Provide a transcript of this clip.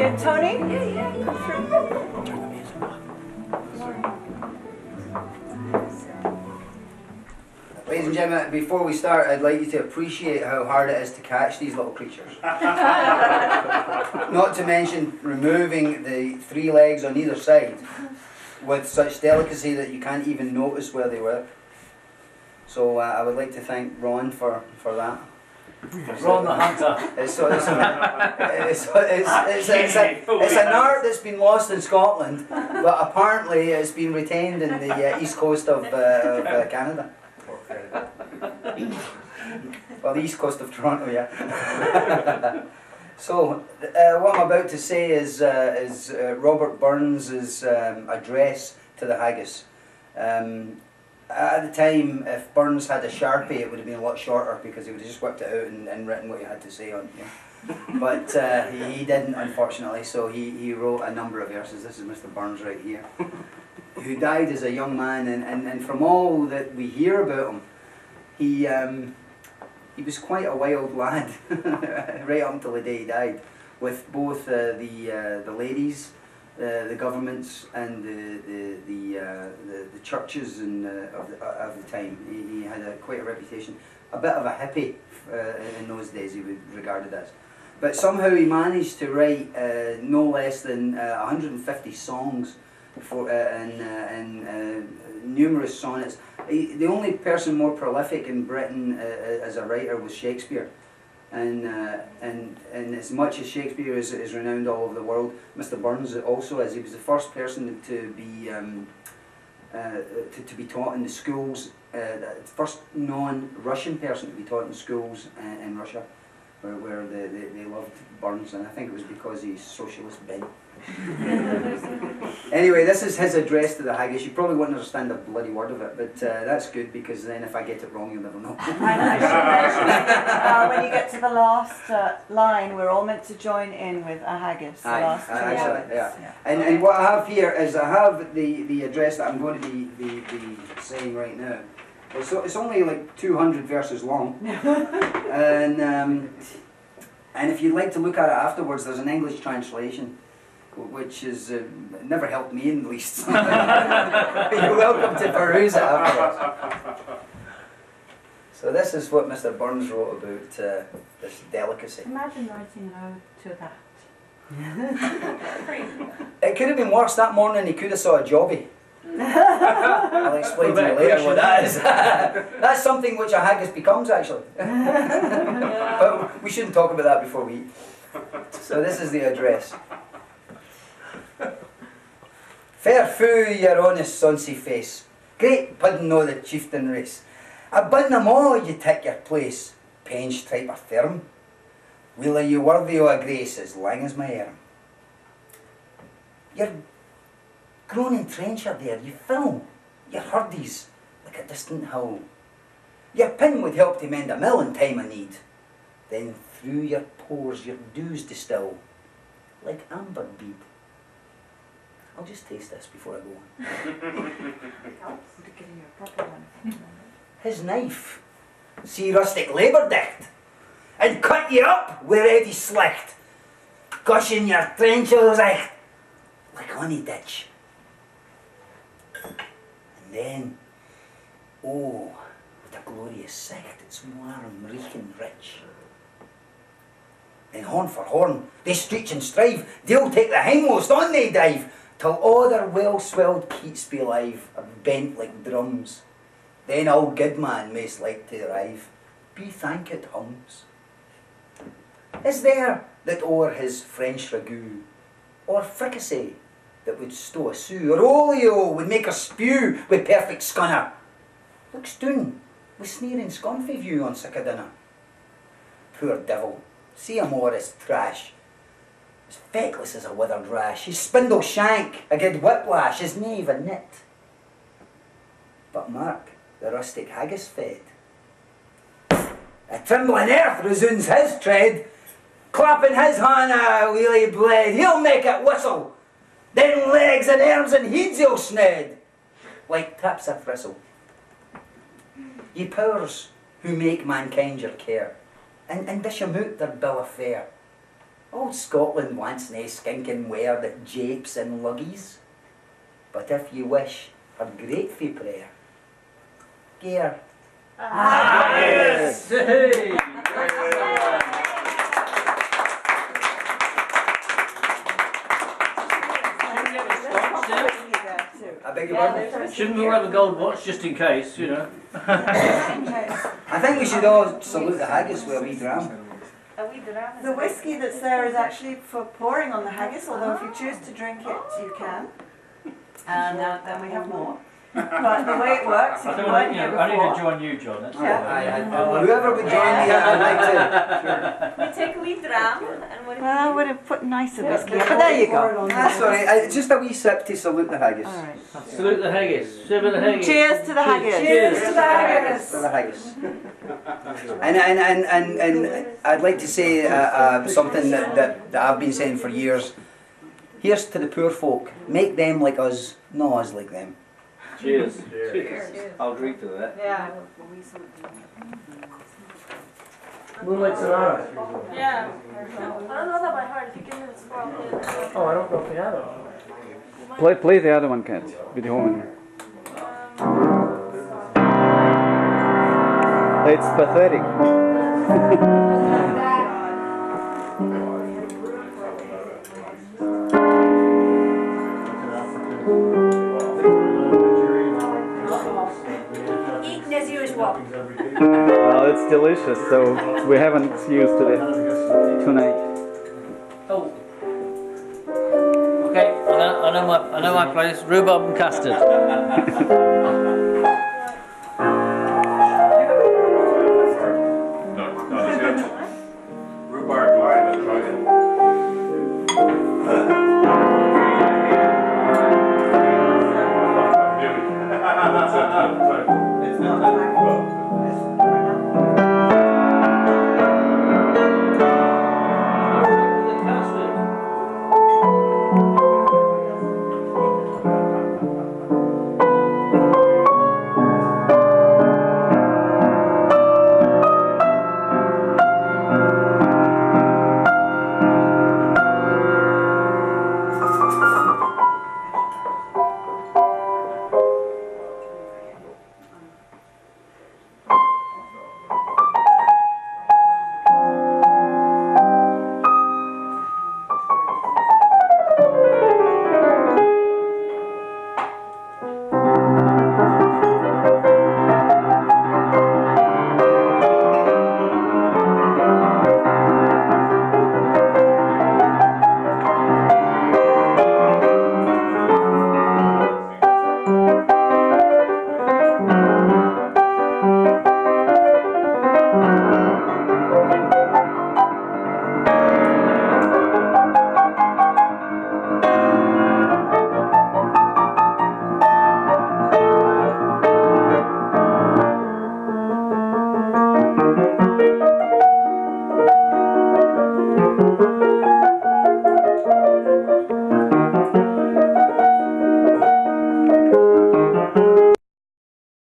Yeah, Tony? Yeah, come through. Ladies and gentlemen, before we start, I'd like you to appreciate how hard it is to catch these little creatures. Not to mention removing the 3 legs on either side with such delicacy that you can't even notice where they were. So I would like to thank Ron for that. Ron the Hunter. It's an art that's been lost in Scotland, but apparently it's been retained in the east coast of Canada. Well, the east coast of Toronto, yeah. So, what I'm about to say is Robert Burns' address to the haggis. At the time, if Burns had a Sharpie, it would have been a lot shorter because he would have just whipped it out and written what he had to say on it. But he didn't, unfortunately, so he wrote a number of verses. This is Mr. Burns right here, who died as a young man, and from all that we hear about him, he was quite a wild lad, right up until the day he died, with both the ladies, the governments, and the churches and of the time. He had quite a reputation, a bit of a hippie in those days. He was regarded as, but somehow he managed to write no less than 150 songs for and numerous sonnets. The only person more prolific in Britain as a writer was Shakespeare, and as much as Shakespeare is renowned all over the world, Mr. Burns also is. He was the first person to be taught in the schools, the first non-Russian person to be taught in schools in Russia, where they loved Burns, and I think it was because he's socialist bent. Anyway, this is his address to the haggis. You probably won't understand a bloody word of it, but that's good, because then if I get it wrong, you'll never know. When you get to the last line, we're all meant to join in with a haggis. The last two words. Yeah. And what I have here is I have the address that I'm going to be saying right now. So it's only like 200 verses long, and if you'd like to look at it afterwards, there's an English translation, which has never helped me in the least. You're welcome to peruse it afterwards. So this is what Mr. Burns wrote about this delicacy. Imagine writing an ode to that. It could have been worse. That morning he could have saw a jobby. I'll explain to you later what that is. That's something which a haggis becomes, actually. But we shouldn't talk about that before we eat. So this is the address. Fair foo, your honest sonsy face, great puddin' o' the chieftain race. I bid them all you take your place, penge type of firm. Will you worthy o' a grace as lang as my arm? You're groaning trencher there, you film your hurdies like a distant hill. Your pin would help to mend a mill in time of need. Then through your pores your dews distill, like amber bead. I'll just taste this before I go on. His knife, see rustic labour dicht, and cut you up wi' ready slicht, gushing your trenchels echt, like honey ditch. And then, oh, what a glorious sight, it's warm, reeking rich. Then horn for horn, they stretch and strive, they'll take the hindmost, on they dive, till all their well-swelled keats be live, are bent like drums. Then old Goodman mayst like to arrive, be thankit hums. Is there that o'er his French ragout, or fricassee that would stow a sou, or olio would make her spew with perfect scunner? Looks doon with sneering scornful view on sic a dinner. Poor devil, see him o'er his trash, as feckless as a withered rash, his spindle shank, a good whiplash, his knave a knit. But mark the rustic haggis fed. A trembling earth resounds his tread, clapping his hand a wheelie blade, he'll make it whistle, then legs and arms and heads he'll sned, like taps a bristle. Ye powers who make mankind your care, and dish 'em out their bill of fare, Old Scotland wants nae skinking wear that japes and luggies. But if you wish a grateful prayer, gear. Yes! Hey! I beg your pardon? Shouldn't we wear the gold watch just in case, you know? I think we should all salute the haggis with a wee dram. The whiskey that's there is actually for pouring on the haggis, although if you choose to drink it, you can. And then we have more. But the way it works, if I you think weren't I here need to before, join you, John. That's Whoever would join me, I'd like to. We take a wee dram and what well, I would have put nicer whiskey, but there you go. That's alright, just a wee sip to salute the haggis. All right. Salute the haggis. Shiver the haggis. Cheers to the haggis. Cheers to the haggis. For the haggis. And I'd like to say something that I've been saying for years. Here's to the poor folk. Make them like us, not us like them. Cheers. Cheers. I'll drink to that. Yeah. Moonlight Sonata. Yeah. I don't know that by heart. If you give me the score, I'll play it. Oh, I don't know if we have it. Play the other one, Kat, with the home in here. It's pathetic. Eating as usual. Well, it's delicious, so we haven't used it tonight. Oh. Okay, I know my place. Rhubarb and custard.